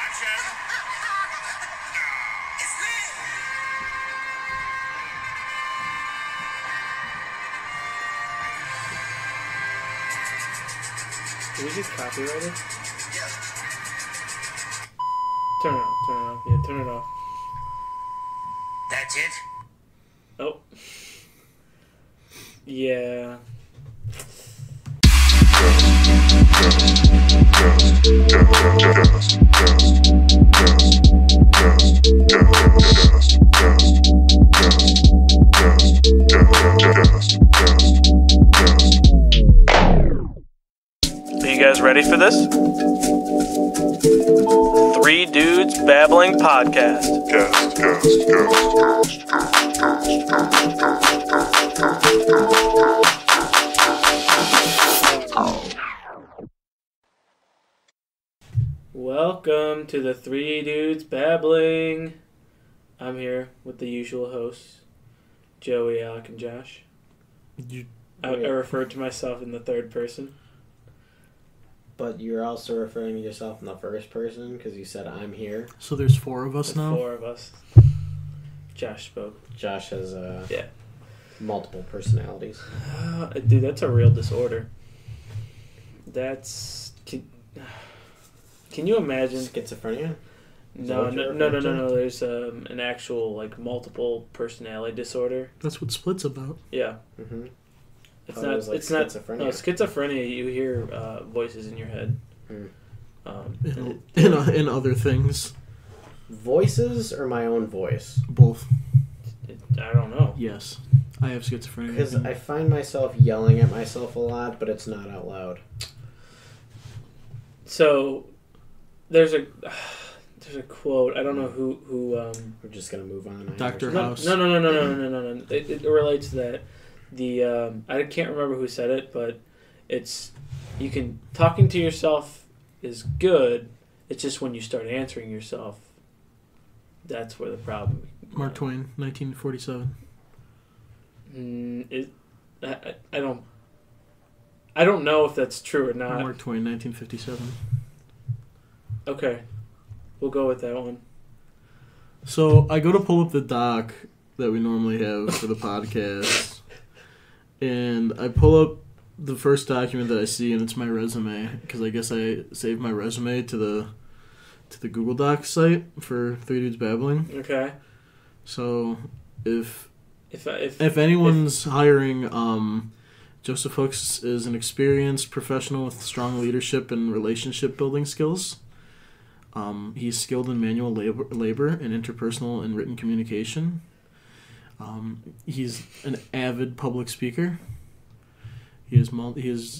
Did we get copyrighted? Turn it off. Yeah, turn it off. That's it? Oh. Yeah. Are you guys ready for this? Three Dudes Babbling Podcast. Welcome to the Three Dudes Babbling. I'm here with the usual hosts, Joey, Alec, and Josh. I referred to myself in the third person. But you're also referring to yourself in the first person because you said I'm here. So there's four of us now? Four of us. Josh spoke. Josh has yeah, multiple personalities. dude, that's a real disorder. That's... Can you imagine... Schizophrenia? No. There's an actual, like, multiple personality disorder. That's what Split's about. Yeah. Mm-hmm. It's not schizophrenia. No, schizophrenia, you hear voices in your head. In other things. Voices or my own voice? Both. I don't know. Yes. I have schizophrenia. Because I find myself yelling at myself a lot, but it's not out loud. So, there's a quote. I don't know who We're just going to move on. Dr. House. No. It relates to that. I can't remember who said it, but it's talking to yourself is good. It's just when you start answering yourself, that's where the problem. Mark Twain, 1947. I don't know if that's true or not. Mark Twain, 1957. Okay, we'll go with that one. So I go to pull up the doc that we normally have for the podcast. And I pull up the first document that I see, and it's my resume, because I guess I saved my resume to the Google Docs site for Three Dudes Babbling. Okay. So if anyone's hiring, Joseph Hooks is an experienced professional with strong leadership and relationship building skills. He's skilled in manual labor and interpersonal and written communication. He's an avid public speaker. He has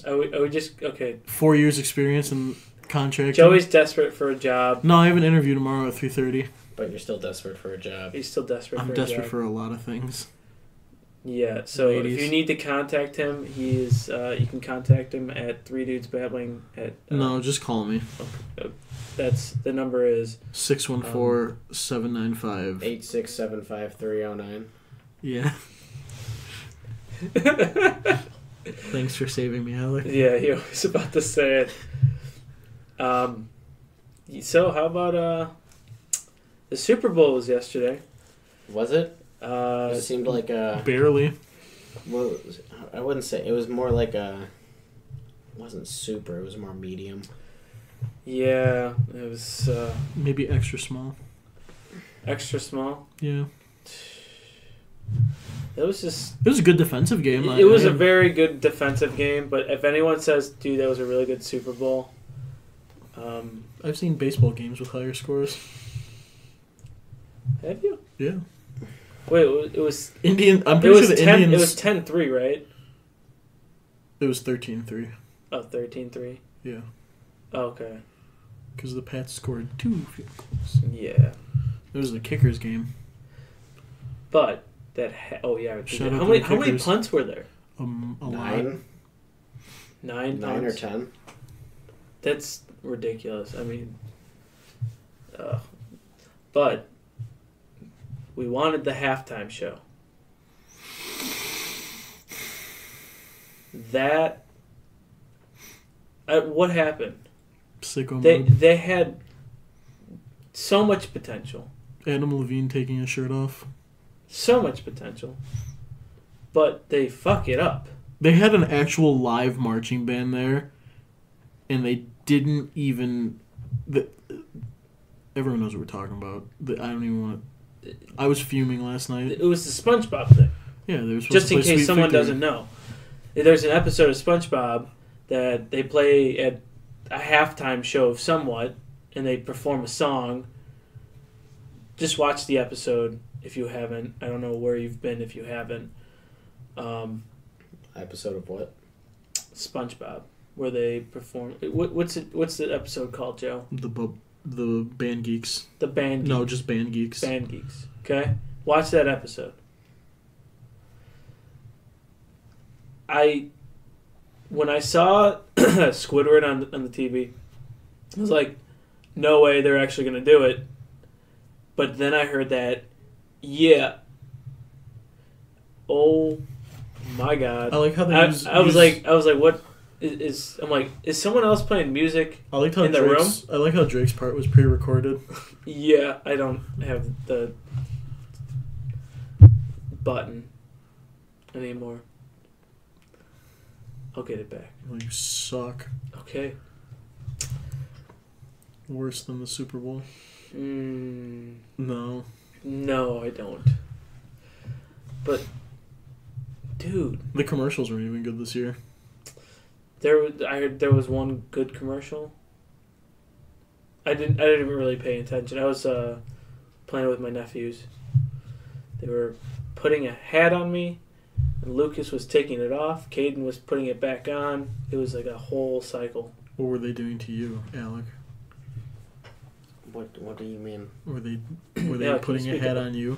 okay. 4 years experience in contracting. Joey's desperate for a job. No, I have an interview tomorrow at 3:30. But you're still desperate for a job. He's still desperate. I'm desperate for a lot of things. Yeah. So Ladies. if you need to contact him, he's you can contact him at 3 Dudes Babbling at. No, just call me. That's the number is 614-795 8675309. Yeah. Thanks for saving me, Alec. Yeah, he was about to say it. So how about the Super Bowl was yesterday? Was it? It seemed like a... Barely. Well, I wouldn't say... It was more like a... It wasn't super. It was more medium. Yeah, it was... Maybe extra small. Extra small? Yeah. It was just... It was a good defensive game. It was a very good defensive game, but if anyone says, dude, that was a really good Super Bowl... I've seen baseball games with higher scores. Have you? Yeah. Wait, it was... Indian... I'm pretty sure the Indians... It was 10-3, right? It was 13-3. Oh, 13-3? Yeah. Oh, okay. Because the Pats scored 2 field goals. Yeah. It was the kickers game. But that... How many punts were there? A 9? lot. 9 9 or 10? That's ridiculous. I mean... but... We wanted the halftime show. That... what happened? Sicko mode. They had So much potential. Adam Levine taking his shirt off. So much potential. But they fuck it up. They had an actual live marching band there, and they didn't even... everyone knows what we're talking about. I don't even want to... I was fuming last night. It was the SpongeBob thing. Yeah, they were supposed just to play in case Sweet someone Victory. doesn't know. There's an episode of SpongeBob that they play at a halftime show of somewhat, and they perform a song. Just watch the episode if you haven't. I don't know where you've been if you haven't. Episode of what? SpongeBob, where they perform. What's the episode called, Joe? The Band Geeks. The Band Geeks. No, just Band Geeks. Band Geeks. Okay? Watch that episode. When I saw Squidward on the TV, I was like, no way they're actually going to do it. But then I heard that, yeah. Oh my God. I like how they I was like, what is... I'm like, is someone else playing music in the room? I like how Drake's part was pre-recorded. Yeah, I don't have the button anymore. I'll get it back. Well, you suck. Okay. Worse than the Super Bowl. No. No, I don't. But, dude, The commercials weren't even good this year. I heard there was one good commercial. I didn't really pay attention. I was playing with my nephews. They were putting a hat on me, and Lucas was taking it off. Caden was putting it back on. It was like a whole cycle. What were they doing to you, Alec? What do you mean? Were they Yeah, putting a hat on you?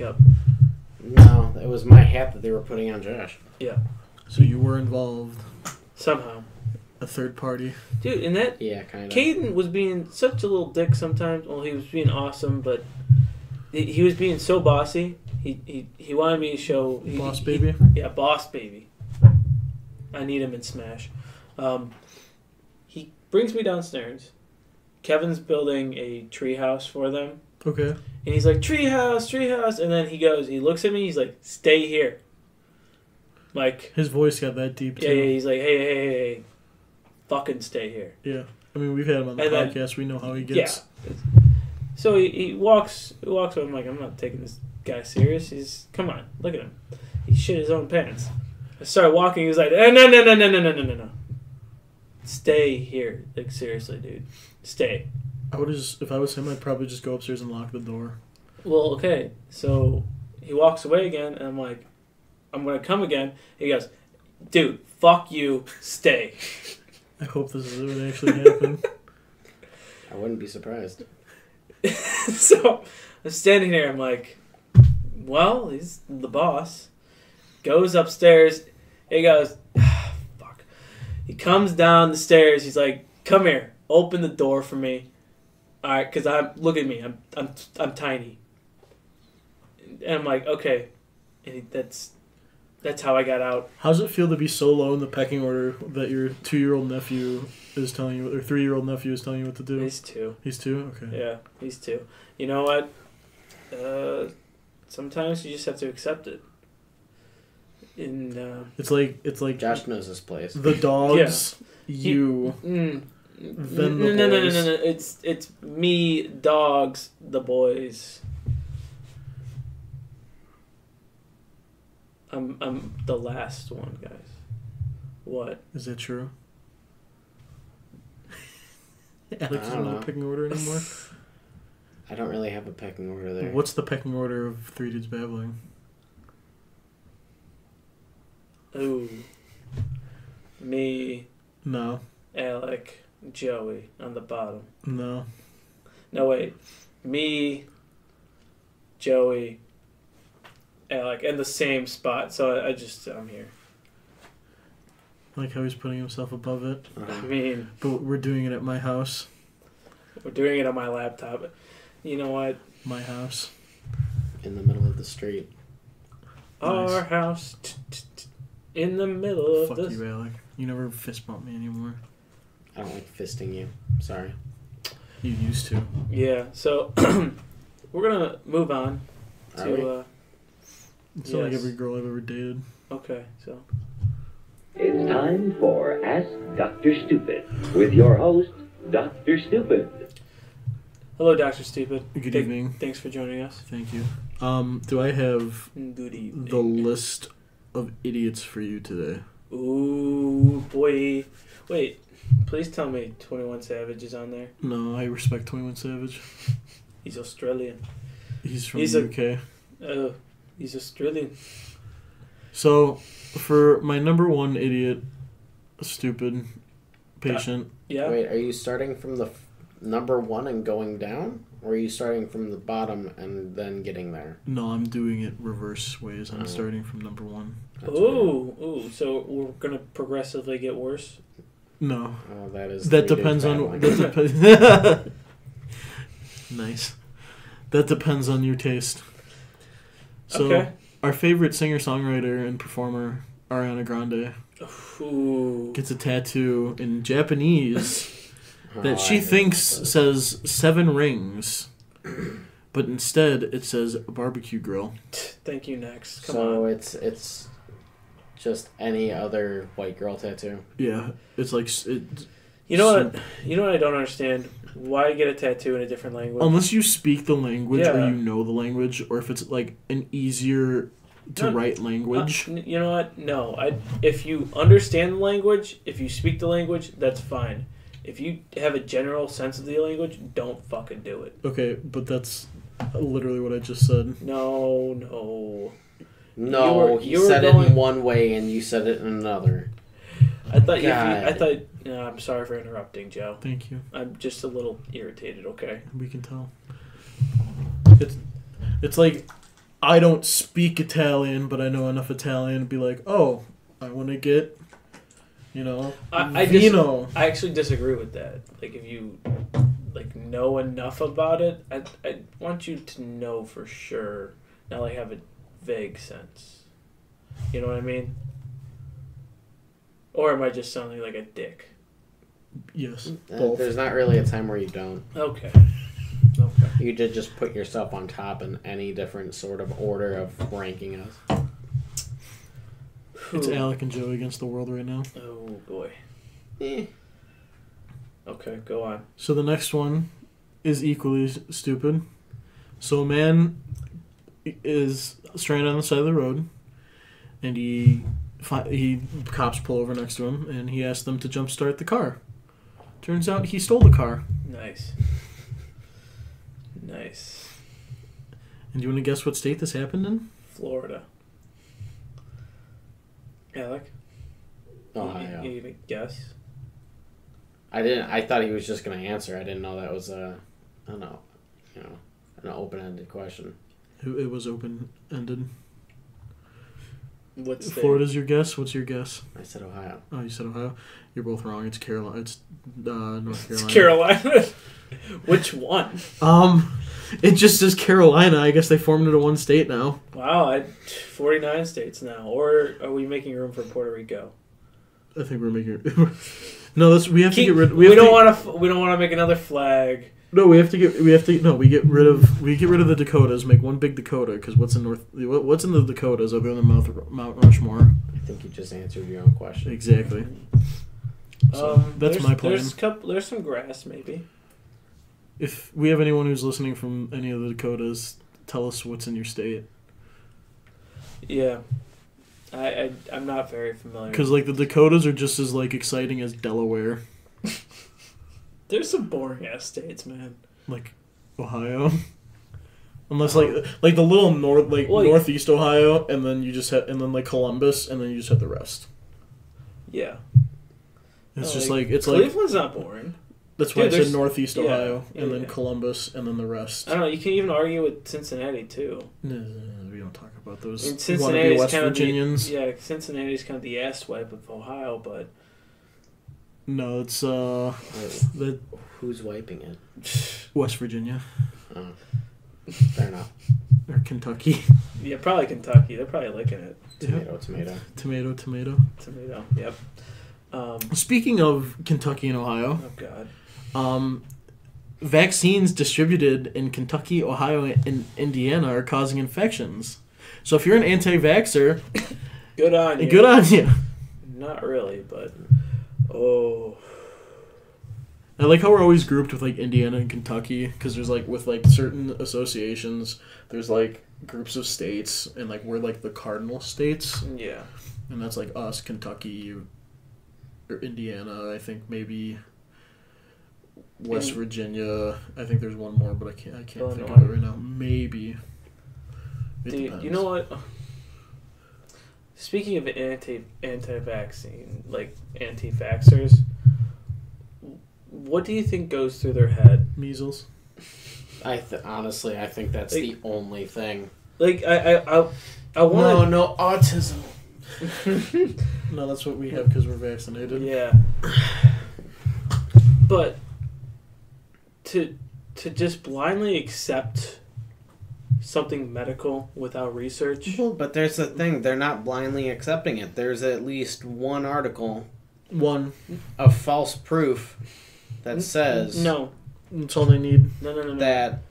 Yep. No, it was my hat that they were putting on Josh. Yeah. So you were involved. Somehow. A third party. Dude, and that... Yeah, kind of. Caden was being such a little dick sometimes. Well, he was being awesome, but he was being so bossy. He wanted me to show... Boss baby? Yeah, boss baby. I need him in Smash. He brings me downstairs. Kevin's building a treehouse for them. Okay. And he's like, treehouse. And then he looks at me, he's like, stay here. Like... His voice got that deep, too. Yeah, he's like, hey. Fucking stay here. Yeah. I mean, we've had him on the podcast. We know how he gets. Yeah. So he walks up. I'm like, I'm not taking this guy serious. Come on, look at him. He shit his own pants. I started walking. He was like, no. Stay here. Like, seriously, dude. Stay. If I was him, I'd probably just go upstairs and lock the door. Well, okay. So he walks away again, and I'm like, I'm going to come again. He goes, dude, fuck you. Stay. I hope this is what actually happened. I wouldn't be surprised. So I'm standing there. I'm like, well, he's the boss. Goes upstairs. He goes, fuck. He comes down the stairs. He's like, come here. Open the door for me. All right, because look at me. I'm tiny. And I'm like, okay. And that's how I got out. How does it feel to be so low in the pecking order that your 2-year-old nephew is telling you, or 3-year-old nephew is telling you what to do? He's 2. He's 2? Okay. Yeah, he's 2. You know what? Sometimes you just have to accept it. It's like Josh knows his place. the dogs, Yeah. then the no. boys. It's me, dogs, the boys. I'm the last one, guys. What? Is that true? Alex I doesn't don't know know. the pecking order anymore? I don't really have a pecking order there. What's the pecking order of Three Dudes Babbling? Ooh. Me, No. Alec, Joey on the bottom. No. No, wait. Me, Joey, Alec, in the same spot. So I'm here. I like how he's putting himself above it. I mean, But we're doing it at my house. we're doing it on my laptop. You know what? My house. In the middle of the street. Nice. Our house in the middle of Fuck this. you, Alec. You never fist bump me anymore. I don't like fisting you. Sorry. You used to. Yeah. So we're gonna move on to. It's not like every girl I've ever dated. Okay, so. It's time for Ask Dr. Stupid with your host, Dr. Stupid. Hello, Dr. Stupid. Good evening. Thanks for joining us. Thank you. Do I have Good evening. the list of idiots for you today? Ooh, boy. Wait, please tell me 21 Savage is on there. No, I respect 21 Savage. He's Australian. He's from the UK. Oh, he's Australian. So, for my number one idiot, stupid patient. Yeah. Wait, are you starting from the number one and going down? Or are you starting from the bottom and then getting there? No, I'm doing it reverse ways. I'm starting from number one. Ooh, so we're gonna progressively get worse? No. Oh, that depends on... Nice. That depends on your taste. So, okay. Our favorite singer-songwriter and performer, Ariana Grande, gets a tattoo in Japanese that she thinks says 7 rings, but instead it says barbecue grill. Thank you, next. Come so on. it's just any other white girl tattoo? Yeah, it's like... You know what I don't understand? Why get a tattoo in a different language? Unless you speak the language or you know the language, or if it's like an easier to write language. You know what? No. If you understand the language, if you speak the language, that's fine. If you have a general sense of the language, don't fucking do it. Okay, but that's literally what I just said. No. He said it in one way and you said it in another. I thought. No, I'm sorry for interrupting, Joe. Thank you. I'm just a little irritated. Okay. We can tell. It's like I don't speak Italian, but I know enough Italian to be like, oh, I want to get, vino. I actually disagree with that. Like, if you know enough about it, I want you to know for sure, not like have a vague sense. You know what I mean? Or am I just sounding like a dick? Yes. There's not really a time where you don't. Okay. You did just put yourself on top in any different sort of order of ranking us. It's Alec and Joe against the world right now. Oh, boy. Okay, go on. So the next one is equally stupid. So a man is stranded on the side of the road, and cops pull over next to him, and he asks them to jumpstart the car. Turns out he stole the car. Nice. And do you want to guess what state this happened in? Florida. Alec? Ohio. You even guess? I didn't. I thought he was just going to answer. I didn't know that was an open-ended question. It was open-ended. What state? Florida's your guess? What's your guess? I said Ohio. Oh, you said Ohio? You're both wrong. It's Carolina. It's North Carolina. It's Carolina? Which one? It just says Carolina. I guess they formed it in one state now. Wow, 49 states now. Or are we making room for Puerto Rico? I think we're making... No, we have to get rid... We don't want to make another flag. No, we get rid of the Dakotas, make one big Dakota, because what's in the Dakotas other than Mount Rushmore? I think you just answered your own question. Exactly. So that's my plan. There's some grass, maybe. If we have anyone who's listening from any of the Dakotas, tell us what's in your state. Yeah. I'm not very familiar. Because the Dakotas are just as exciting as Delaware. There's some boring ass states, man. Like Ohio, unless the little northeast Ohio, and then you just have Columbus, and then you just have the rest. Yeah, it's Cleveland's not boring. That's why I said northeast Ohio, and then Columbus, and then the rest. I don't know. You can even argue with Cincinnati too. No, we don't talk about those. Cincinnati's West kind Virginians. Cincinnati's kind of the ass wipe of Ohio, but. No, it's who's wiping it? West Virginia. Oh. Fair enough. Or Kentucky. Yeah, probably Kentucky. They're probably licking it. Tomato. Yep. Speaking of Kentucky and Ohio. Oh God. vaccines distributed in Kentucky, Ohio, and Indiana are causing infections. So if you're an anti-vaxxer, good on you. Good on you. Not really, but I like how we're always grouped with like Indiana and Kentucky because there's like with like certain associations, there's like groups of states, and like we're like the cardinal states. Yeah. And that's like us, Kentucky, or Indiana. I think maybe West Virginia. I think there's one more, but I can't think of it right now. Maybe. Dude, you know what? Speaking of anti-vaccine, like anti-vaxxers, what do you think goes through their head? Measles. Honestly, I think that's the only thing. Like I want no autism. No, that's what we have because we're vaccinated. Yeah. But to just blindly accept something medical without research. Well, but there's the thing, they're not blindly accepting it. There's at least one article of false proof that says no. That's all they need. No. That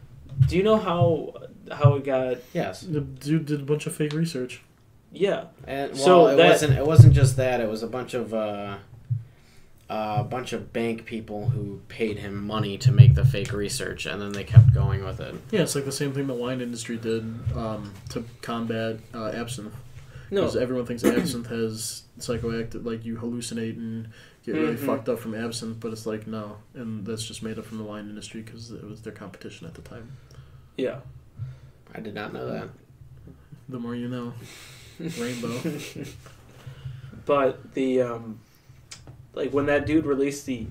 do you know how it got? Yes. The dude did a bunch of fake research. Yeah. And it wasn't just that, it was a bunch of bank people who paid him money to make the fake research, and then they kept going with it. Yeah, it's like the same thing the wine industry did to combat absinthe. No. Because everyone thinks absinthe has psychoactive, like you hallucinate and get really fucked up from absinthe, but it's like, no. And that's just made up from the wine industry because it was their competition at the time. Yeah. I did not know that. The more you know. Rainbow. But the like when that dude released the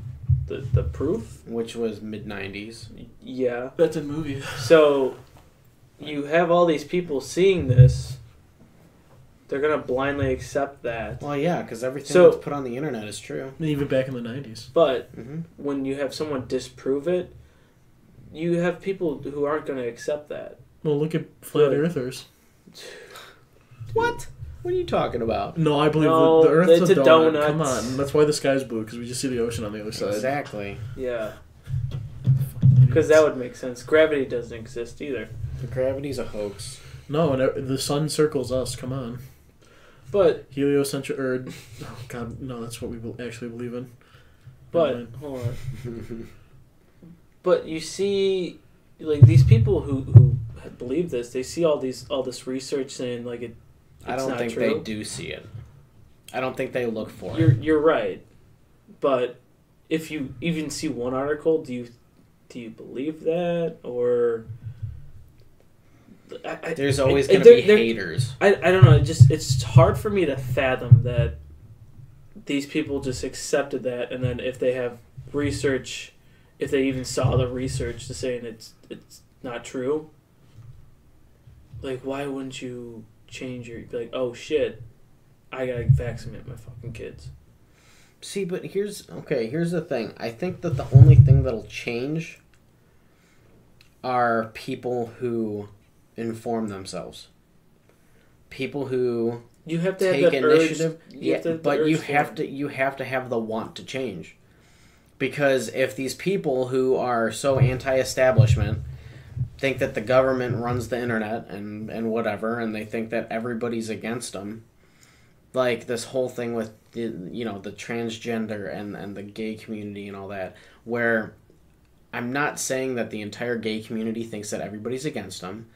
proof, which was mid-90s. Yeah. That's in movies. So you have all these people seeing this. They're going to blindly accept that. Well, yeah, because everything that's put on the internet is true. Even back in the 90s. But when you have someone disprove it, you have people who aren't going to accept that. Well, look at flat earthers. What? What are you talking about? No, I believe the Earth's a donut. Come on. That's why the sky's blue, because we just see the ocean on the other side. Exactly. Yeah. Because that would make sense. Gravity doesn't exist either. Gravity's a hoax. No, and the sun circles us. Come on. But heliocentric, oh god, no, that's what we actually believe in. But hold on. But you see, like these people who believe this, they see all this research saying like it's I don't not think true. they do see it. I don't think they look for it. You're right, but if you even see one article, do you believe that or? There's always going to be haters. I don't know. It's hard for me to fathom that these people just accepted that, and then if they have research, if they even saw the research to saying it's not true, like why wouldn't you change your? Be like, oh shit, I gotta vaccinate my fucking kids. See, but here's the thing. I think that the only thing that'll change are people who inform themselves. People who you have to take have initiative. But you have to have the want to change. Because if these people who are so anti-establishment think that the government runs the internet and whatever, and they think that everybody's against them, like this whole thing with the transgender and the gay community and all that, where I'm not saying that the entire gay community thinks that everybody's against them.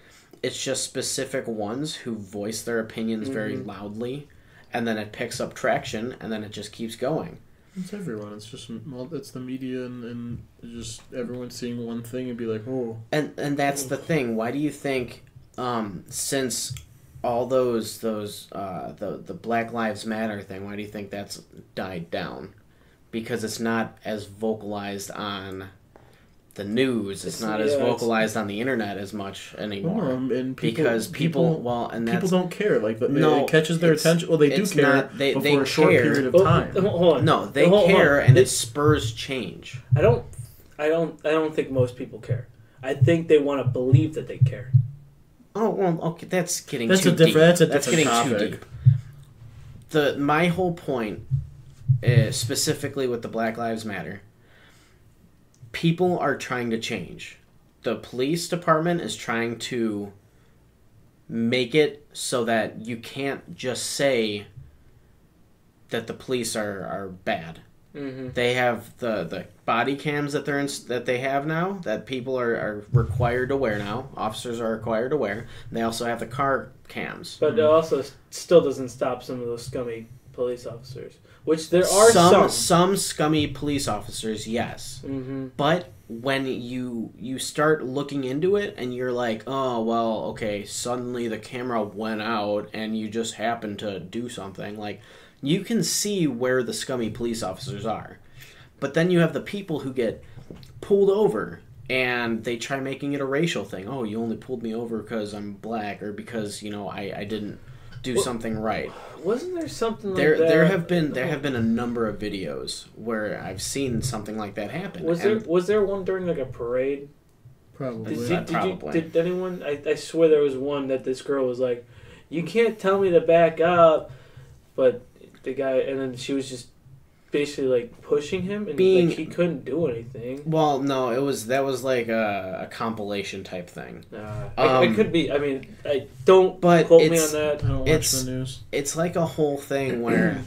It's just specific ones who voice their opinions very loudly, and then it picks up traction, and then it just keeps going. It's everyone. It's just it's the media and just everyone seeing one thing and be like, oh. And that's the thing. Why do you think, since all the Black Lives Matter thing, why do you think that's died down? Because it's not as vocalized on the news. It's not as vocalized on the internet as much anymore. And people don't care. Like it catches their attention. Well, they do care for a short period of time. Hold on. No, they care, and it spurs change. I don't think most people care. I think they want to believe that they care. Oh well, okay, that's getting too deep. That's getting topic. too deep. My whole point, is, specifically with the Black Lives Matter, people are trying to change. The police department is trying to make it so that you can't just say that the police are bad. Mm-hmm. They have the body cams that they have now that people are required to wear now. Officers are required to wear. They also have the car cams. But it also still doesn't stop some of those scummy police officers. Which there are some scummy police officers, yes. Mm-hmm. But when you start looking into it and you're like, oh, well, okay, suddenly the camera went out and you just happened to do something. Like, you can see where the scummy police officers are. But then you have the people who get pulled over and they try making it a racial thing. Oh, you only pulled me over because I'm black or because, I didn't do something right. Wasn't there something like that? There have been a number of videos where I've seen something like that happen. Was there one during like a parade? Probably. Did anyone? I swear there was one that this girl was like, "You can't tell me to back up," but the guy, and then she was just basically like pushing him, and like he couldn't do anything. Well, no, that was like a compilation type thing. It could be. I mean, I don't quote me on that. I don't watch the news. It's like a whole thing where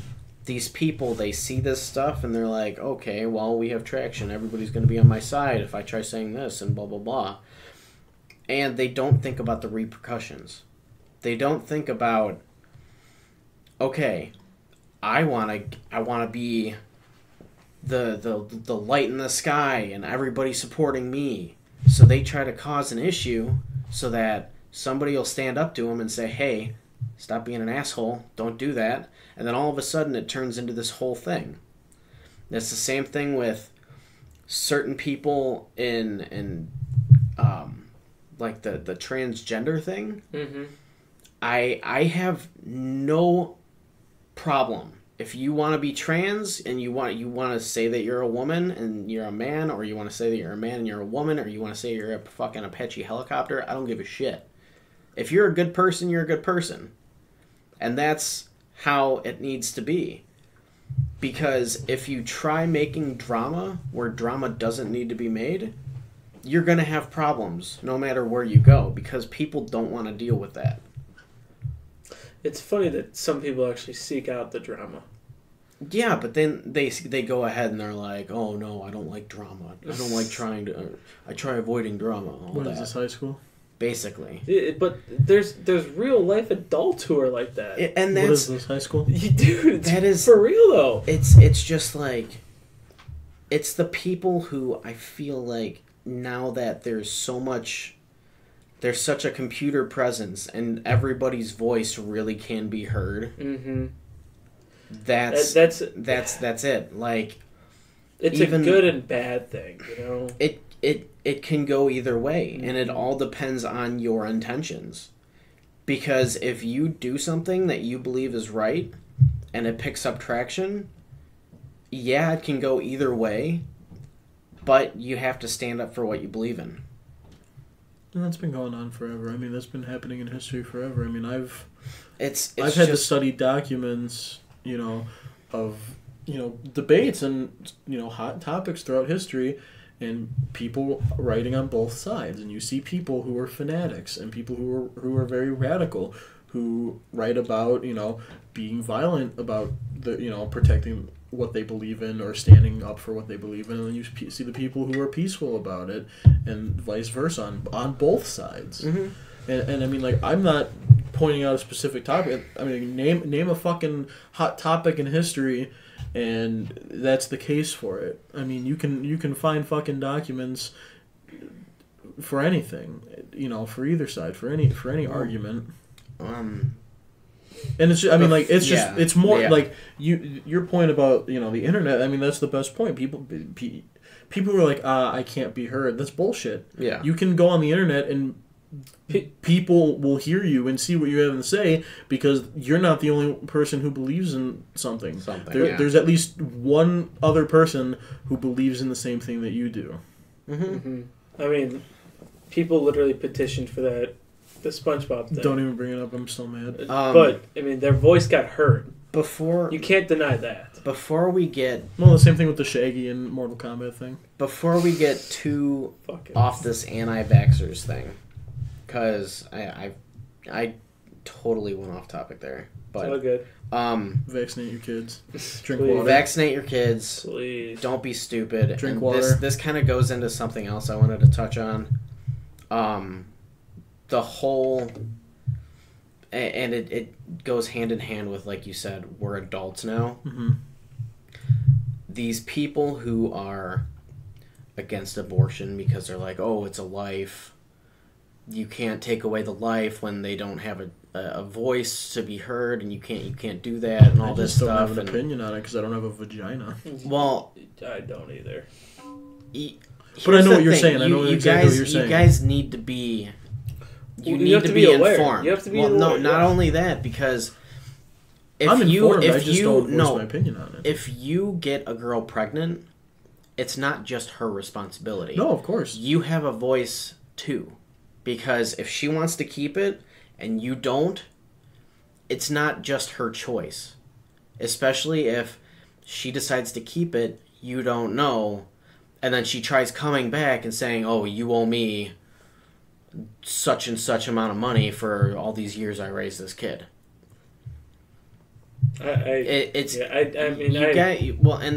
these people, they see this stuff and they're like, okay, well, we have traction. Everybody's going to be on my side if I try saying this and blah blah blah. And they don't think about the repercussions. They don't think about, okay, I want to be the light in the sky and everybody supporting me. So they try to cause an issue so that somebody will stand up to them and say, hey, stop being an asshole, don't do that. And then all of a sudden it turns into this whole thing. It's the same thing with certain people in like the transgender thing. Mm-hmm. I have no problem if you want to be trans and you want to say that you're a woman and you're a man, or you want to say that you're a man and you're a woman, or you want to say you're a fucking Apache helicopter. I don't give a shit. If you're a good person, you're a good person, and that's how it needs to be. Because if you try making drama where drama doesn't need to be made, you're gonna have problems no matter where you go, because people don't want to deal with that. It's funny that some people actually seek out the drama. Yeah, but then they go ahead and they're like, oh no, I don't like drama. I don't like I try avoiding drama. What is this, high school? Basically. But there's real life adults who are like that. And what is this, high school? Dude, that is for real though. It's just like, it's the people who I feel like now that there's such a computer presence and everybody's voice really can be heard. Mm-hmm. That's it. Like, it's a good and bad thing, you know. It can go either way, and it all depends on your intentions. Because if you do something that you believe is right and it picks up traction, yeah, it can go either way, but you have to stand up for what you believe in. And that's been going on forever. I mean, that's been happening in history forever. I mean, I've had to study documents, of, debates and, hot topics throughout history, and people writing on both sides. And you see people who are fanatics and people who are very radical, who write about, being violent about the, protecting what they believe in or standing up for what they believe in, and then you see the people who are peaceful about it, and vice versa on both sides. Mm-hmm. And I mean, like, I'm not pointing out a specific topic. I mean, name a fucking hot topic in history, and that's the case for it. I mean, you can find fucking documents for anything, for either side, for any argument. And it's just, I mean, like, it's just, it's more like your point about, the internet. I mean, that's the best point. People are like, I can't be heard. That's bullshit. Yeah. You can go on the internet and people will hear you and see what you have to say, because you're not the only person who believes in something. There's at least one other person who believes in the same thing that you do. Mm-hmm. Mm-hmm. I mean, people literally petitioned for that. The SpongeBob thing. Don't even bring it up. I'm still mad. But I mean, their voice got heard. You can't deny that. Before we get... Well, the same thing with the Shaggy and Mortal Kombat thing. Before we get too off this anti-vaxxers thing, because I totally went off topic there. But, it's all good. Vaccinate your kids. Drink Please. water. Vaccinate your kids. Please. Don't be stupid. Drink and water. This kind of goes into something else I wanted to touch on. The whole... And it goes hand in hand with, like you said, we're adults now. Mm-hmm. These people who are against abortion because they're like, oh, it's a life. You can't take away the life when they don't have a voice to be heard, and you can't do that, and all this stuff. I just don't have an opinion on it because I don't have a vagina. Well, I don't either. But I know what you're saying. I know exactly what you're saying. You guys need to be... You need to be aware. informed. You have to be aware. No, not only that, because I'm informed, I just don't voice my opinion on it. If you get a girl pregnant, it's not just her responsibility. No, of course. You have a voice too. Because if she wants to keep it and you don't, it's not just her choice. Especially if she decides to keep it, you don't know, and then she tries coming back and saying, oh, you owe me such and such amount of money for all these years I raised this kid. And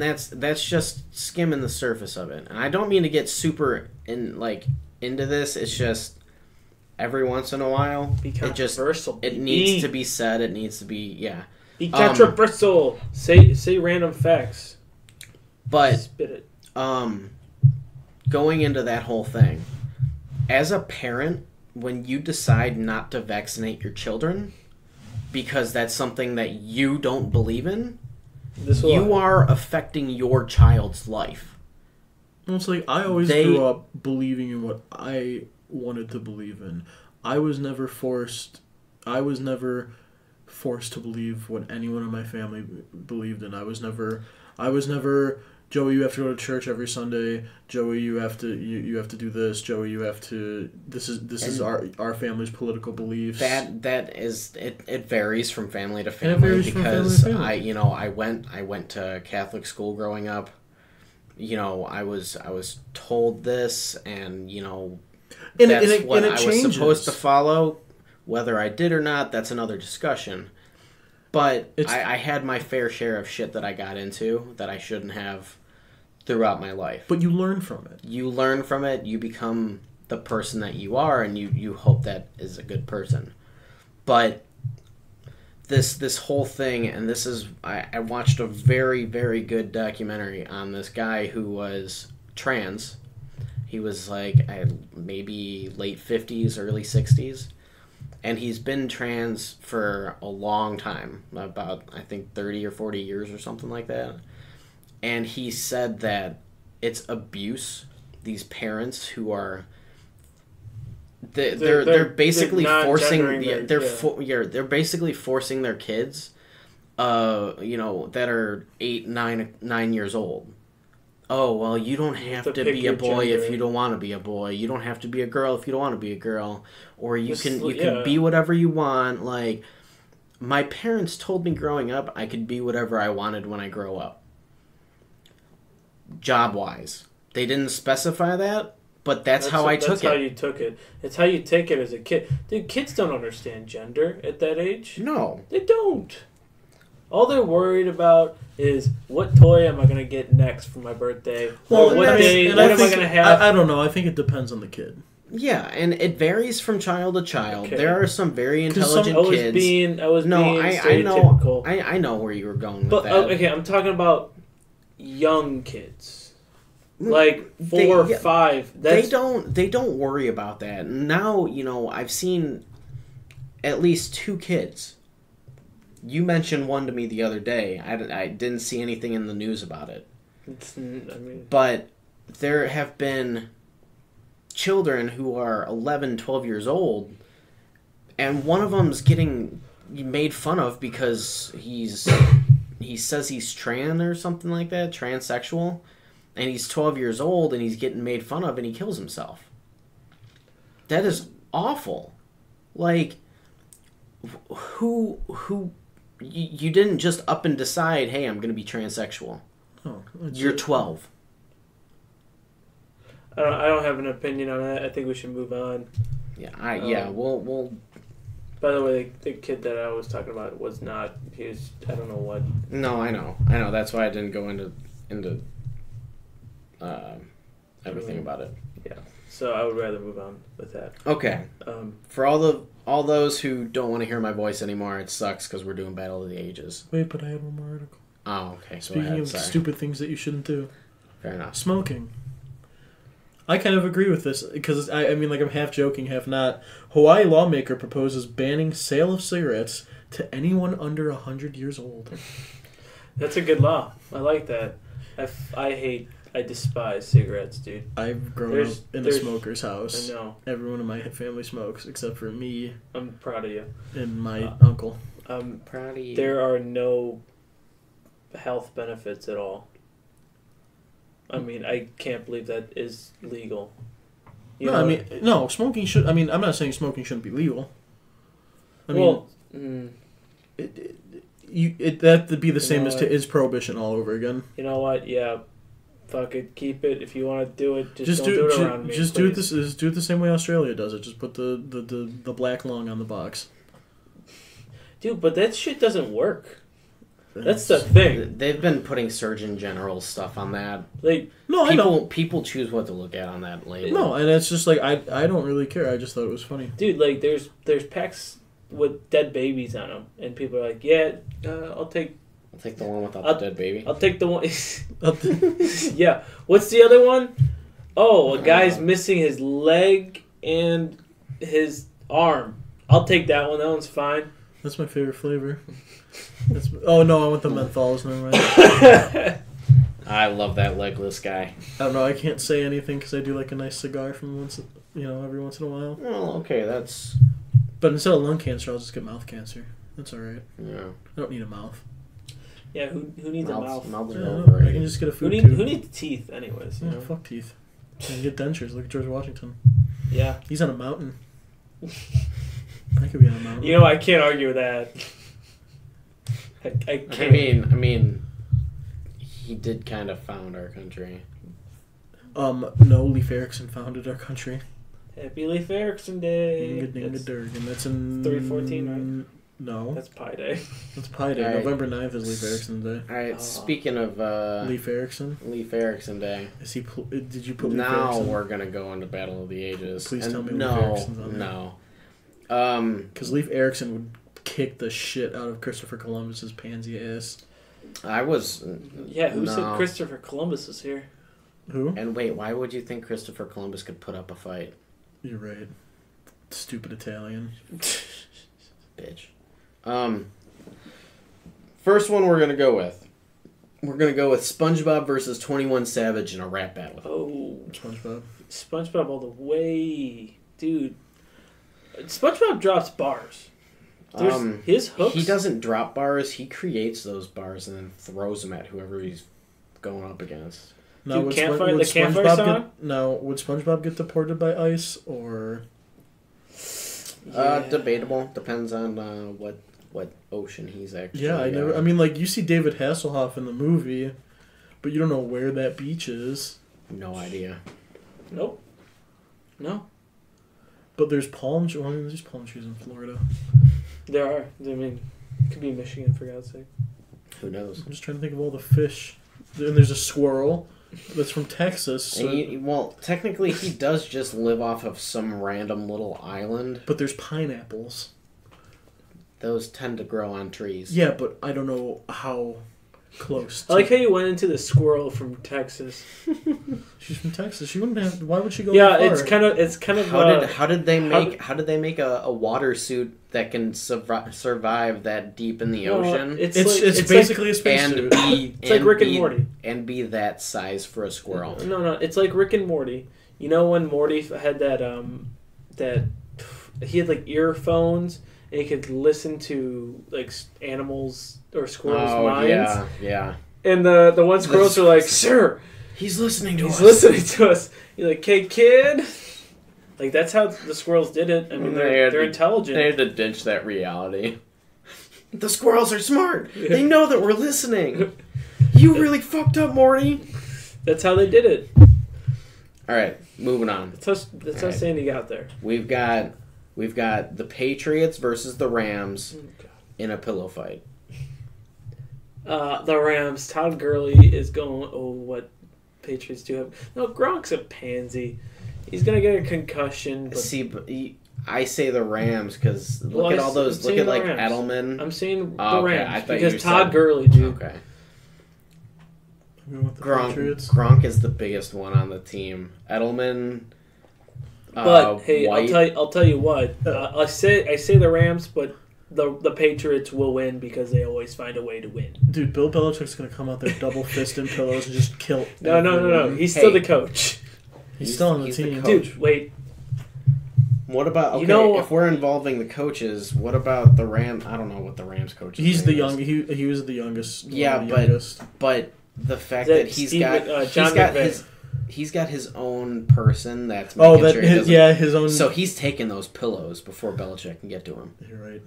that's just skimming the surface of it. And I don't mean to get super into this. It's just every once in a while, it needs to be said. It needs to be Be controversial. Say random facts. But spit it. Going into that whole thing, as a parent, when you decide not to vaccinate your children because that's something that you don't believe in, you are affecting your child's life. Well, it's like I always grew up believing in what I wanted to believe in. I was never forced to believe what anyone in my family believed in. I was never Joey, you have to go to church every Sunday. Joey, you have to do this. Joey, you have to. This is our family's political beliefs. That is it varies from family to family because I went to Catholic school growing up. I was told this, and that's what I was supposed to follow. Whether I did or not, that's another discussion. But I had my fair share of shit that I got into that I shouldn't have throughout my life. But you learn from it. You learn from it. You become the person that you are, and you hope that is a good person. But this whole thing, and this is... I watched a very, very good documentary on this guy who was trans. He was maybe late 50s, early 60s. And he's been trans for a long time, about, I think, 30 or 40 years or something like that. And he said that it's abuse. These parents who are... They're basically forcing... They're basically forcing their kids, that are 8, 9 years old. Oh, well, you don't have to be a boy if you don't want to be a boy. You don't have to be a girl if you don't want to be a girl. Or you can be whatever you want. Like, my parents told me growing up I could be whatever I wanted when I grow up. Job-wise. They didn't specify that, but that's how I took it. That's how you took it. It's how you take it as a kid. Dude, kids don't understand gender at that age. No. They don't. All they're worried about is what toy am I going to get next for my birthday? Well, what am I going to have? I don't know. I think it depends on the kid. Yeah, and it varies from child to child. Okay. There are some very intelligent kids. I know where you were going with that. Okay, I'm talking about young kids. Like 4 or 5. They don't worry about that. Now, I've seen at least 2 kids. You mentioned one to me the other day. I didn't see anything in the news about it. But there have been children who are 11, 12 years old, and one of them's getting made fun of because he says he's trans or something like that, transsexual, and he's 12 years old, and he's getting made fun of, and he kills himself. That is awful. Like, who You didn't just up and decide, hey, I'm going to be transsexual. Oh, You're 12. I don't have an opinion on that. I think we should move on. Yeah, we'll. By the way, the kid that I was talking about was not. He was. I don't know what. No, I know. That's why I didn't go into everything about it. Yeah. So I would rather move on with that. Okay. For all those who don't want to hear my voice anymore, it sucks because we're doing Battle of the Ages. Wait, but I had one more article. Oh, okay. Speaking of stupid things that you shouldn't do. Fair enough. Smoking. I kind of agree with this because I mean, like, I'm half joking, half not. Hawaii lawmaker proposes banning sale of cigarettes to anyone under 100 years old. That's a good law. I like that. I despise cigarettes, dude. I've grown up in a smoker's house. I know. Everyone in my family smokes except for me. I'm proud of you. And my uncle. I'm proud of you. There are no health benefits at all. I mean, I can't believe that is legal. Smoking should. I mean, I'm not saying smoking shouldn't be legal. That'd be the same as prohibition all over again. You know what? Yeah, fuck it. Keep it. If you want to do it, just don't do it around me. Just do it the same way Australia does it. Just put the black lung on the box. Dude, but that shit doesn't work. That's the thing. They've been putting Surgeon General stuff on that. Like, no, I know. People choose what to look at on that label. No, and it's just like I don't really care. I just thought it was funny. Dude, like there's packs with dead babies on them, and people are like, yeah, I'll take the one without the dead baby. I'll take the one. Yeah. What's the other one? Oh, a guy's missing his leg and his arm. I'll take that one. That one's fine. That's my favorite flavor. Oh no, I want the menthols. Never mind. I love that legless guy. I don't know. I can't say anything because I do like a nice cigar from every once in a while. Well, okay, that's. But instead of lung cancer, I'll just get mouth cancer. That's all right. Yeah. I don't need a mouth. Yeah, who needs a mouth? I can just get a food tube. Who needs teeth, anyways? You know? Fuck teeth. I can get dentures. Look at George Washington. Yeah. He's on a mountain. I could be on a mountain. You know, I can't argue with that. I can't. I mean, he did kind of found our country. No, Leif Erikson founded our country. Happy Leif Erikson Day. And that's in 3/14, right? No. That's Pi Day. That's Pi Day. Right. November 9th is Leif Erikson Day. Alright, speaking of... Leif Erikson? Leif Erikson Day. Did you put Leif now Erikson? We're going to go into Battle of the Ages. Please tell me Leif Erikson's on there. No. Because Leif Erikson would kick the shit out of Christopher Columbus's pansy ass. I was... Yeah, who said Christopher Columbus is here? Who? And wait, why would you think Christopher Columbus could put up a fight? You're right. Stupid Italian. Bitch. First one we're going to go with. We're going to go with SpongeBob versus 21 Savage in a rap battle. Oh. SpongeBob. SpongeBob all the way. Dude. SpongeBob drops bars. His hooks. He doesn't drop bars. He creates those bars and then throws them at whoever he's going up against. Now, would SpongeBob get deported by ICE or? Debatable. Depends on what ocean he's actually. Yeah, I mean, like, you see David Hasselhoff in the movie, but you don't know where that beach is. No idea. Nope. No. But there's palm trees. Well, there's palm trees in Florida. There are. I mean, it could be Michigan, for God's sake. Who knows? I'm just trying to think of all the fish. And there's a squirrel that's from Texas. So... well, technically, he does just live off of some random little island. But there's pineapples. Those tend to grow on trees. Yeah, but I don't know how close. I like how you went into the squirrel from Texas. She's from Texas. She wouldn't have. Why would she go? Yeah, that far? it's kind of. How did they make a water suit that can survive that deep in the ocean? It's basically a spacesuit. It's like Rick and Morty. And be that size for a squirrel. No, it's like Rick and Morty. You know when Morty had that he had like earphones and he could listen to like animals or squirrels' minds. Yeah. And the one squirrels are like, "Sir, he's listening to us. He's listening to us." You're like, "Hey, kid." Like that's how the squirrels did it. I mean, they're intelligent. They had to ditch that reality. The squirrels are smart. They know that we're listening. You really fucked up, Morty. That's how they did it. All right, moving on. That's how Sandy got there. We've got the Patriots versus the Rams in a pillow fight. The Rams. Todd Gurley is going. Oh, what Patriots do have? No, Gronk's a pansy. He's gonna get a concussion. But... See, but I say the Rams because look at all those. Look at like Rams. Edelman. I'm saying the Rams okay. because Todd Gurley, dude. Okay. Gronk is the biggest one on the team. Edelman. But hey, White. I'll tell you what. I say the Rams, but the Patriots will win because they always find a way to win. Dude, Bill Belichick's gonna come out there double fisting pillows and just kill. No. He's still the coach. He's still on the team. Dude, wait. What about if we're involving the coaches? What about the Rams? I don't know what the Rams coach is. He's the young. He was the youngest. Yeah, but the fact that he's got his own person that's making his own. So he's taking those pillows before Belichick can get to him. You're right.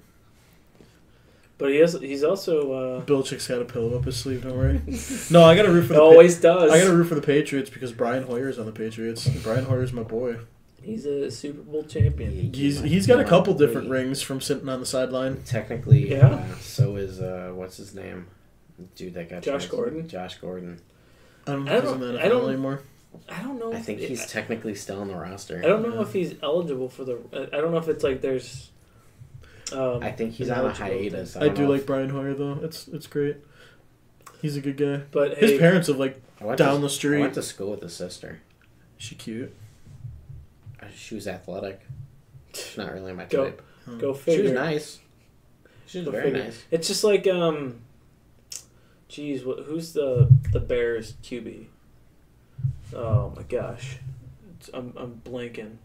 But he's also Belichick's got a pillow up his sleeve. Don't worry. No, I gotta root for. Does. I gotta root for the Patriots because Brian Hoyer's on the Patriots. Brian Hoyer's my boy. He's a Super Bowl champion. He's got a couple different rings from sitting on the sideline. Technically, yeah. So is what's his name? Dude, that got Josh Gordon. Josh Gordon. I don't know if he's in the NFL anymore. I don't know. I think he's technically still on the roster. I don't know if he's eligible for the. I don't know if it's like there's. I think he's on a hiatus. I do like Brian Hoyer though. It's great. He's a good guy. But his parents live like down the street. I went to school with his sister. Is she cute? She was athletic. She's not really my type. Go figure. She was nice. She was very nice. It's just like geez, who's the Bears QB? Oh my gosh, I'm blanking.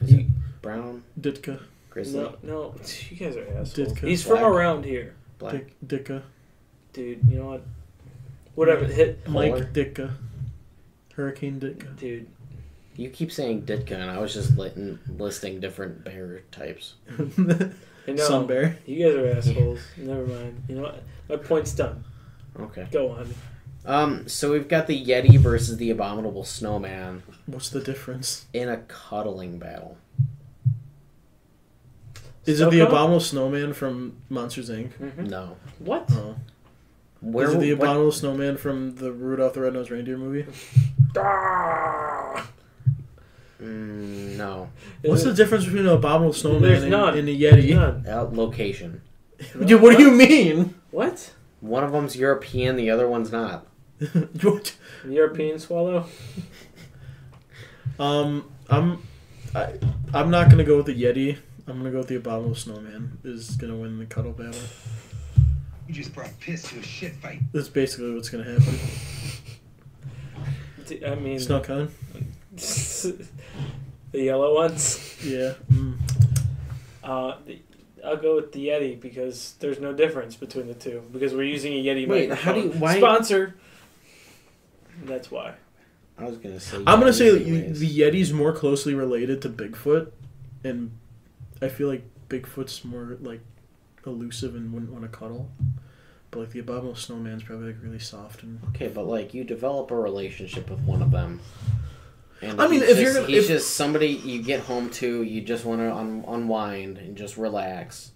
Is it Brown? Ditka. Grizzly? No, you guys are assholes. Ditka. He's from around here. Black. Ditka. Dude, you know what? Whatever. Hit Mike Ditka. Hurricane Ditka. Dude. You keep saying Ditka, and I was just listing different bear types. Sun bear. You guys are assholes. Never mind. You know what? My point's done. Okay. Go on. So we've got the Yeti versus the Abominable Snowman. What's the difference? In a cuddling battle. Is it the Abominable Snowman from Monsters, Inc.? Mm-hmm. No. What? Oh. Is it the Abominable Snowman from the Rudolph the Red-Nosed Reindeer movie? No. What's the difference between an Abominable Snowman and a Yeti? Location. Dude, what do you mean? What? One of them's European, the other one's not. European swallow? I'm not gonna go with the Yeti. I'm gonna go with the Abominable Snowman. Is gonna win the cuddle battle. You just brought piss to a shit fight. That's basically what's gonna happen. I mean, Snow cone. The yellow ones. Yeah. I'll go with the Yeti because there's no difference between the two because we're using a Yeti microphone. Why? Sponsor. That's why. I was gonna say. I'm gonna say the Yeti's more closely related to Bigfoot, and I feel like Bigfoot's more like elusive and wouldn't want to cuddle. But like the Abominable Snowman's probably like really soft and. Okay, but like you develop a relationship with one of them. And I mean, he's just somebody you get home to, you just want to unwind and just relax.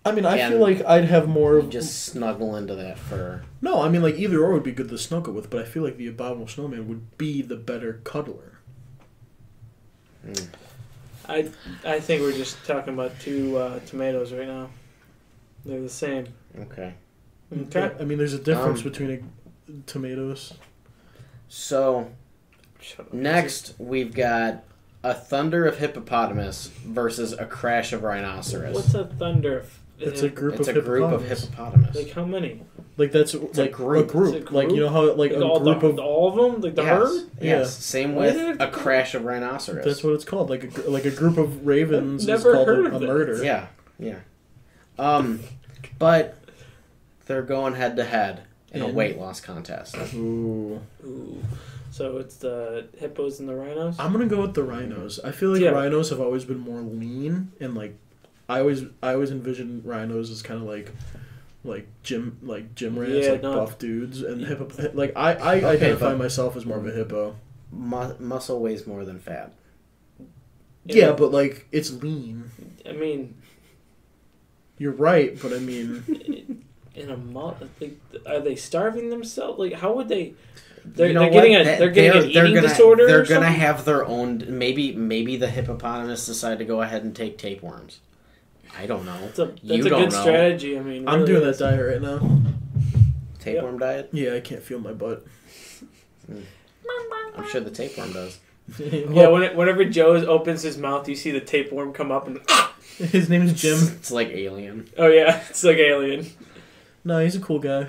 I mean, I feel like I'd have more of... just snuggle into that fur. No, I mean, like, either or would be good to snuggle with, but I feel like the Abominable Snowman would be the better cuddler. I think we're just talking about two tomatoes right now. They're the same. Okay. I mean, there's a difference between tomatoes. So... Next, we've got a thunder of hippopotamus versus a crash of rhinoceros. What's a thunder? It's a group of hippopotamus. Like how many? Like that's like a group. Like you know how like a group of all of them, like the herd. Yes. Same with a crash of rhinoceros. That's what it's called. Like a group of ravens is called a murder. Yeah. But they're going head to head in a weight loss contest. Ooh. So it's the hippos and the rhinos? I'm going to go with the rhinos. I feel like rhinos have always been more lean and like I always envision rhinos as kind of like gym rats, Yeah, like no. buff dudes, and I identify myself as more of a hippo. Muscle weighs more than fat. Yeah, but like it's lean. I mean, You're right, but I mean, in a month, like, are they starving themselves? Like, how would they? They're, You know they're getting what? an eating disorder. They're or gonna something? have their own. Maybe the hippopotamus decide to go ahead and take tapeworms. I don't know. That's a You good don't know. strategy. I mean, I'm really doing that is. diet right now. Tapeworm diet. Yeah, I can't feel my butt. I'm sure the tapeworm does. Yeah, whenever Joe opens his mouth, you see the tapeworm come up and. His name's Jim. It's like Alien. Oh yeah, it's like Alien. No, he's a cool guy.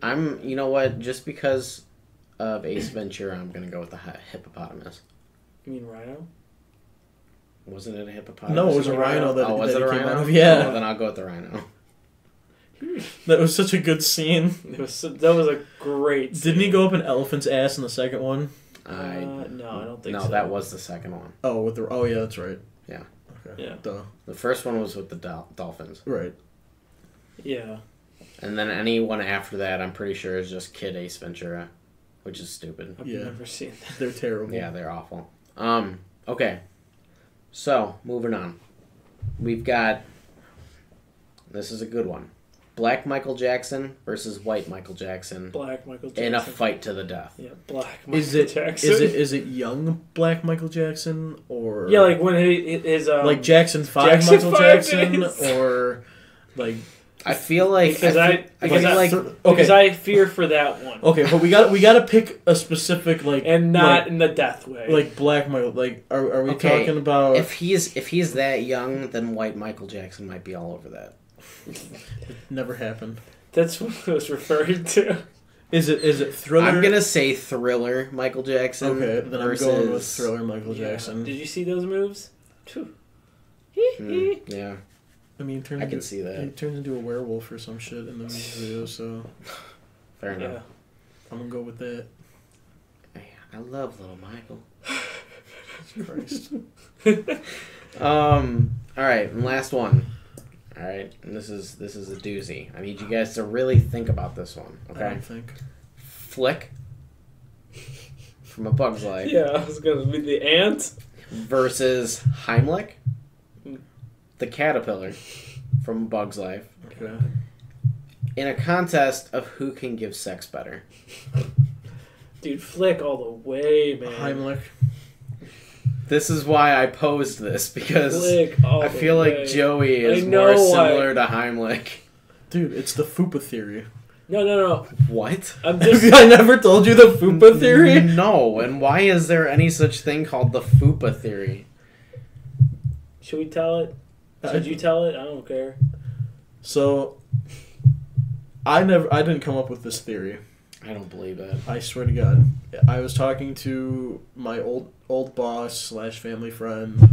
You know what? Just because of Ace Ventura, I'm gonna go with the hippopotamus. You mean rhino? Wasn't it a hippopotamus? No, it was a rhino that, was that it a he came rhino? out of. Yeah, Oh, then I'll go with the rhino. that was such a good scene. That was a great. Scene. Didn't he go up an elephant's ass in the second one? No, I don't think so. No, that was the second one. Oh yeah, that's right. Yeah. Okay. Yeah. Duh. The first one was with the dolphins. Right. Yeah. And then anyone after that, I'm pretty sure, is just Kid Ace Ventura, which is stupid. I've Yeah. never seen that. They're terrible. Yeah, they're awful. Okay. So, moving on. We've got... This is a good one. Black Michael Jackson versus white Michael Jackson Black Michael Jackson. in a fight to the death. Yeah, Black Michael Is it Jackson. is it young Black Michael Jackson or Yeah, like when his like Jackson 5 Jackson Michael 5 Jackson is. or like I feel like... because I okay. fear for that one. Okay, but we got to pick a specific And not in the death way. like Black Michael. Like are we Okay, talking about if he's that young, then white Michael Jackson might be all over that. it never happened? That's what I was referring to. Is it Thriller? I'm gonna say Thriller Michael Jackson. Okay, then versus... I'm going with Thriller Michael Jackson. Did you see those moves? Yeah. I mean, I can see that. He turns into a werewolf or some shit in the music video, so Fair enough. Yeah. I'm gonna go with that. I love little Michael. Christ. All right, and last one. All right, and this is a doozy. I need you guys to really think about this one. I Okay. don't think. Flick from A Bug's Life Yeah, I was gonna be the ant. versus Heimlich, the caterpillar from A Bug's Life, Okay. in a contest of who can give sex better. Dude, Flick all the way, man. Heimlich. This is why I posed this, because Flick all I the feel like way. Joey is I know more similar why. to Heimlich. Dude, it's the Fupa theory. No. What? I'm just. I never told you the Fupa theory? No, and why is there any such thing called the Fupa theory? Should we tell it? Should you tell it? I don't care. So, I didn't come up with this theory. I don't believe that. I swear to God. I was talking to my old boss / family friend,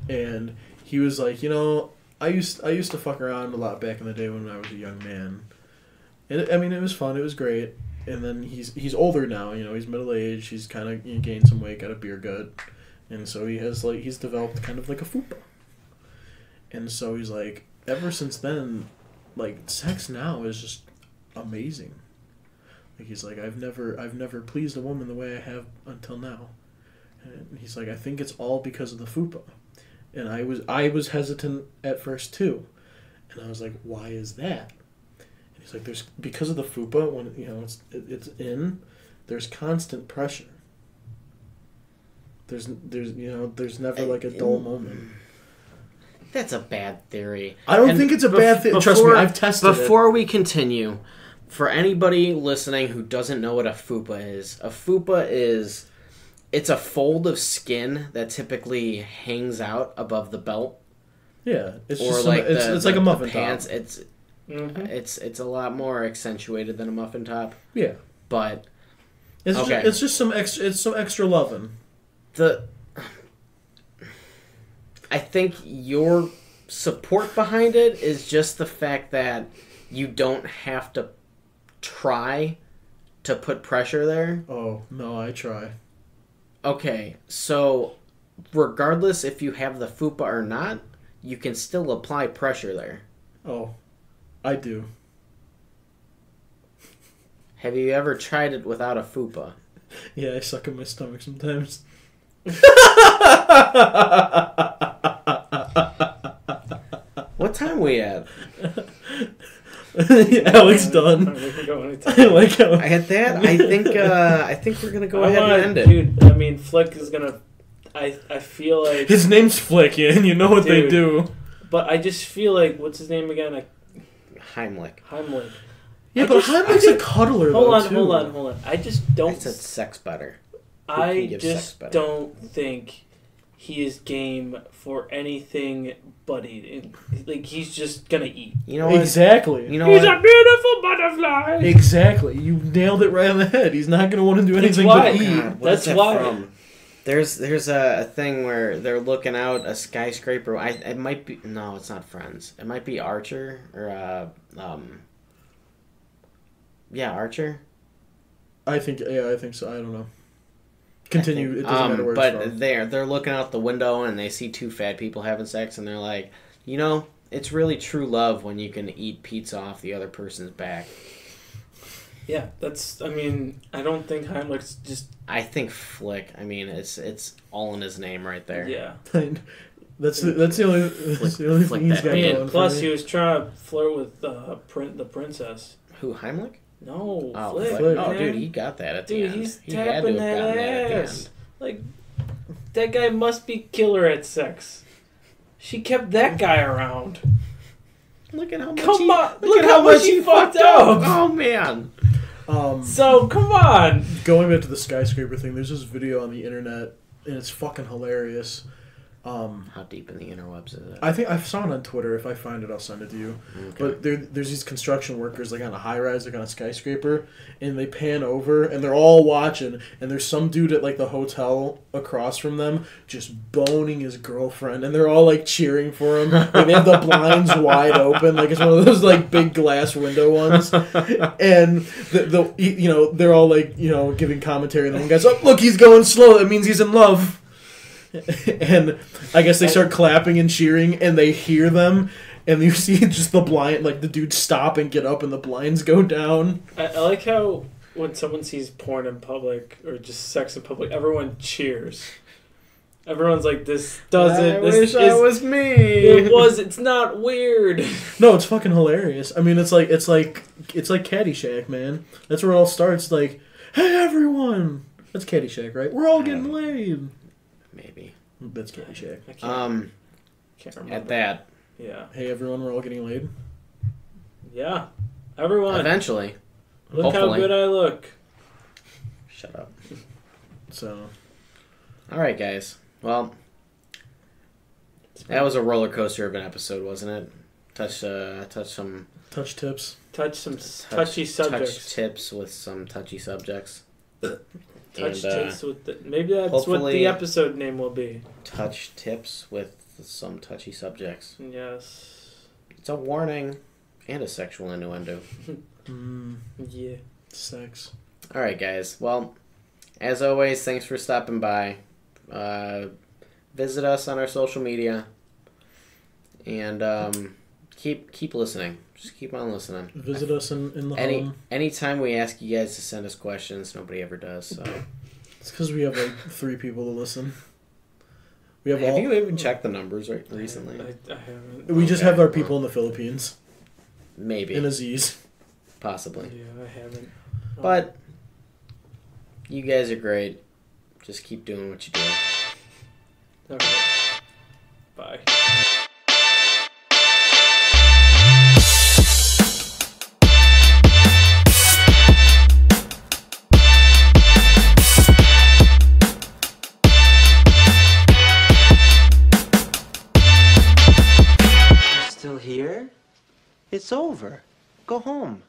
and he was like, I used to fuck around a lot back in the day when I was a young man. And I mean, it was fun. It was great. And then he's older now. He's middle aged. He's kind of gained some weight, got a beer gut, and so he's developed kind of like a fupa. And so he's like, ever since then, like sex now is just amazing. Like he's like, I've never pleased a woman the way I have until now. And he's like, I think it's all because of the fupa. And I was hesitant at first too. And I was like, why is that? And he's like, because of the fupa, when it's in, there's constant pressure. There's never like a dull moment. That's a bad theory. I don't think it's a bad theory. Trust me, I've tested it. Before we continue, for anybody listening who doesn't know what a fupa is it's a fold of skin that typically hangs out above the belt. Yeah, it's or just like it's like a muffin pants. top. It's a lot more accentuated than a muffin top. Yeah, but it's just some extra loving. I think your support behind it is just the fact that you don't have to try to put pressure there. Oh, no, I try. Okay, so regardless if you have the fupa or not, you can still apply pressure there. Oh, I do. Have you ever tried it without a fupa? Yeah, I suck in my stomach sometimes. What time we at? Alex done. I like how At that, I think we're gonna go ahead and end it. Dude, I mean, Flick is gonna. I feel like his name's Flick, yeah, and you know what they do. But I just feel like what's his name again? Heimlich. Yeah, but Heimlich's a cuddler. Hold though, on. I just don't. I said sex better. I just don't think he is game for anything but eating. Like, he's just gonna eat. You know what? Exactly. You know he's what? a beautiful butterfly. Exactly. You nailed it right on the head. He's not gonna want to do anything why. but eat. God, what is that from? There's a thing where they're looking out a skyscraper. It might be it's not Friends. It might be Archer or Archer. I think so. I don't know. Continue. It doesn't matter where it's but from. they're looking out the window and they see two fat people having sex and they're like, it's really true love when you can eat pizza off the other person's back. Yeah, I don't think Heimlich's just... I think Flick. I mean, it's all in his name right there. Yeah. That's the only thing he's got going. Plus, he was trying to flirt with the princess. Who, Heimlich? No, Flick. Flick. Oh, dude, he got that at the end. He's He had to tapping have gotten that at the ass. end. Like, that guy must be killer at sex. She kept that guy around. Look at how much Look how much he fucked up. Oh, man. So, come on. Going back to the skyscraper thing, there's this video on the internet, and it's fucking hilarious. How deep in the interwebs is it? I think I saw it on Twitter. If I find it, I'll send it to you. Okay. But there's these construction workers, like on a high rise, like on a skyscraper, and they pan over, and they're all watching, and there's some dude at like the hotel across from them just boning his girlfriend, and they're all like cheering for him. Like, they have the blinds wide open, like it's one of those like big glass window ones, and they're all like giving commentary, and the one guy's, oh look, he's going slow. That means he's in love. And I guess they start clapping and cheering, and they hear them, and you see just the blind, like the dude stop and get up, and the blinds go down. I like how when someone sees porn in public or just sex in public, everyone cheers. Everyone's like, "This doesn't." I wish that was me. It's not weird. No, it's fucking hilarious. I mean, it's like Caddyshack, man. That's where it all starts. Like, hey everyone, that's Caddyshack, right? We're all getting laid. Maybe. That's Caddyshack. I can't remember. At that. Yeah. Hey everyone, we're all getting laid. Yeah. Everyone. Eventually. Look how good I look. Shut up. So. Alright, guys. Well, that was a roller coaster of an episode, wasn't it? Touch some tips. Touch some touchy subjects. Touch tips with some touchy subjects. Touch tips with maybe that's what the episode name will be. Touch tips with some touchy subjects. Yes. It's a warning and a sexual innuendo. Yeah. Sex. Alright, guys. Well, as always, thanks for stopping by. Visit us on our social media. And keep listening. Just keep on listening. Visit us in the home. Anytime we ask you guys to send us questions, nobody ever does. So it's because we have like 3 people to listen. We have you even checked the numbers recently? I haven't. We just have our people in the Philippines. Maybe. In Aziz. Possibly. Yeah, I haven't. But you guys are great. Just keep doing what you do. Okay. Bye. Still here? It's over. Go home.